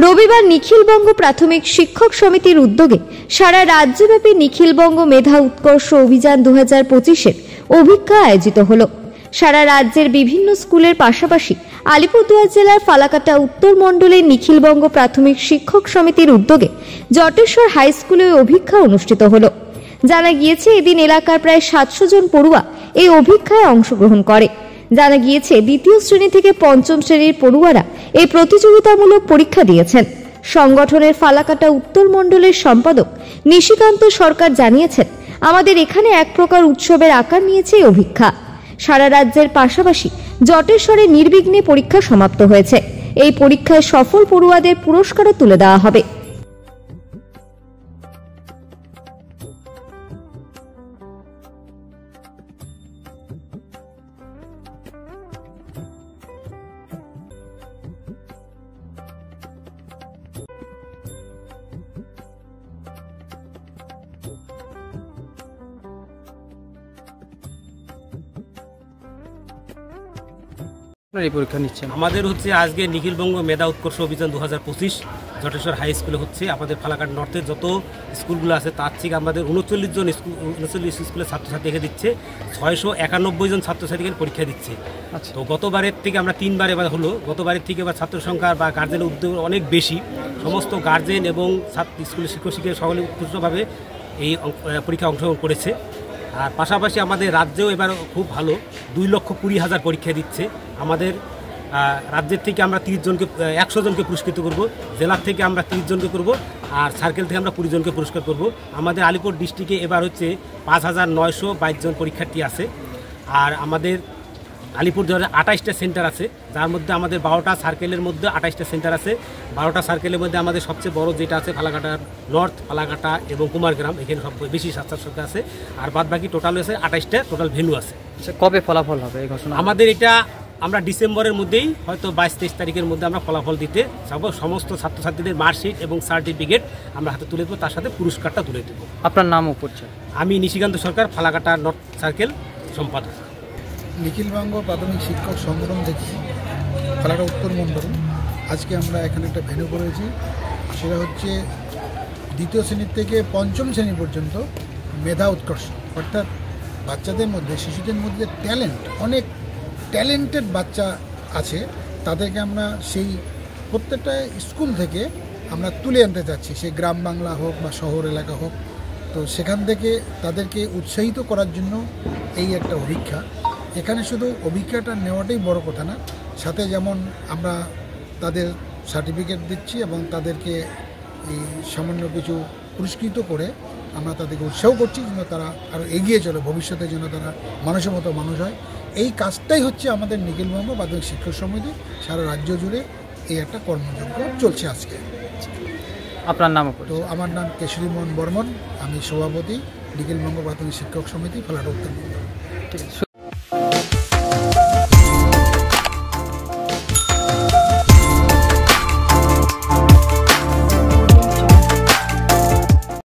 রবিবার নিখিলবঙ্গ প্রাথমিক শিক্ষক সমিতির উদ্যোগে সারা রাজ্যব্যাপী নিখিলবঙ্গ মেধা উৎকর্ষ অভিযান 2025-এর অভিজ্ঞতা আয়োজিত হলো। সারা রাজ্যের বিভিন্ন স্কুলের পাশাপাশি আলিপুরদুয়ার জেলার ফালাকাটা উত্তর মণ্ডলের নিখিলবঙ্গ প্রাথমিক শিক্ষক সমিতির উদ্যোগে জটেশ্বর হাই স্কুলে অভিজ্ঞতা অনুষ্ঠিত হলো। জানা গিয়েছে, এদিন এলাকার প্রায় 700 জন পড়ুয়া এই অভিজ্ঞতায় অংশগ্রহণ করে। জানা গিয়েছে, দ্বিতীয় শ্রেণী থেকে পঞ্চম শ্রেণীর পড়ুয়ারা এই প্রতিযোগিতামূলক পরীক্ষা দিয়েছেন। সংগঠনের ফালাকাটা উত্তর মণ্ডলের সম্পাদক নিশিকান্ত সরকার জানিয়েছেন, আমাদের এখানে এক প্রকার উৎসবের আকার নিয়েছে এই অভিজ্ঞতা। সারা রাজ্যের পাশাপাশি জটেশ্বরে নির্বিঘ্নে পরীক্ষা সমাপ্ত হয়েছে। এই পরীক্ষায় সফল পড়ুয়াদের পুরস্কারও তুলে দেওয়া হবে। এই পরীক্ষা নিচ্ছেন আমাদের আজকে নিখিলবঙ্গ মেধা উৎকর্ষ অভিযান 2025 জটেশ্বর হাই স্কুলে আমাদের ফালাকাট নর্থের যত স্কুলগুলো আছে তার থেকে আমাদের 39 স্কুলের ছাত্রছাত্রীকে দিচ্ছে, 691 জন ছাত্রছাত্রীকে পরীক্ষা দিচ্ছে। তো গতবারের থেকে আমরা 3 বার এবার হলো, গতবারের থেকে এবার ছাত্র সংখ্যা বা গার্জেনের উদ্যোগ অনেক বেশি। সমস্ত গার্জেন এবং স্কুলের শিক্ষক শিক্ষিকা সকলে উৎকৃষ্টভাবে এই পরীক্ষা অংশগ্রহণ করেছে। আর পাশাপাশি আমাদের রাজ্যেও এবার খুব ভালো, 2,20,000 পরীক্ষা দিচ্ছে। আমাদের রাজ্যের থেকে আমরা 100 জনকে পুরস্কৃত করব, জেলার থেকে আমরা 30 জনকে করব, আর সার্কেল থেকে আমরা 20 জনকে পুরস্কার করব। আমাদের আলিপুর ডিস্ট্রিক্টে এবার 5,922 জন পরীক্ষার্থী আছে। আর আমাদের আলিপুরদুয়ারে 28টা সেন্টার আছে, যার মধ্যে আমাদের 12টা সার্কেলের মধ্যে 28টা সেন্টার আছে। 12টা সার্কেলের মধ্যে আমাদের সবচেয়ে বড় যেটা আছে ফালাকাটা নর্থ, ফালাকাটা এবং কুমারগ্রাম, এখানে সব বেশি ছাত্রছাত্রী আছে। আর বাদ বাকি টোটাল আছে 28টা টোটাল ভেন্যু আছে। কবে ফলাফল হবে এই ঘোষণা? আমাদের এটা আমরা ডিসেম্বরের মধ্যেই হয়তো 22-23 তারিখের মধ্যে আমরা ফলাফল দিতে যাব। সমস্ত ছাত্রছাত্রীদের মার্কশিট এবং সার্টিফিকেট আমরা হাতে তুলে দেবো, তার সাথে পুরস্কারটা তুলে দেবো। আপনার নাম ও পরিচয়? আমি নিশিকান্ত সরকার, ফালাকাটা নর্থ সার্কেল সম্পাদক। নিখিলবঙ্গ প্রাথমিক শিক্ষক সংগঠন থেকে ফালাকাটা উত্তর মণ্ডল আজকে আমরা এখানে একটা ভেন্যু করেছি। সেটা দ্বিতীয় শ্রেণীর থেকে পঞ্চম শ্রেণী পর্যন্ত মেধা উৎকর্ষ, অর্থাৎ বাচ্চাদের মধ্যে, শিশুদের মধ্যে অনেক ট্যালেন্টেড বাচ্চা আছে, তাদেরকে আমরা সেই প্রত্যেকটা স্কুল থেকে আমরা তুলে আনতে চাচ্ছি, সে গ্রাম বাংলা হোক বা শহর এলাকা হোক। তো সেখান থেকে তাদেরকে উৎসাহিত করার জন্য এই একটা অভিজ্ঞতা। এখানে শুধু অভিজ্ঞতাটা নেওয়াটাই বড় কথা না, সাথে যেমন আমরা তাদের সার্টিফিকেট দিচ্ছি এবং তাদেরকে এই সামান্য কিছু পুরস্কৃত করে আমরা তাদেরকে উৎসাহ করছি যেন তারা আরও এগিয়ে চলে, ভবিষ্যতে যেন তারা মানুষের মতো মানুষ হয়। এই কাজটাই আমাদের নিখিলবঙ্গ প্রাথমিক শিক্ষক সমিতি সারা রাজ্য জুড়ে এই একটা কর্মযজ্ঞ চলছে আজকে। আপনার নাম? তো আমার নাম কেশরী মোহন বর্মন, আমি সভাপতি নিখিলবঙ্গ প্রাথমিক শিক্ষক সমিতি ফালাকাটা উত্তর মণ্ডল।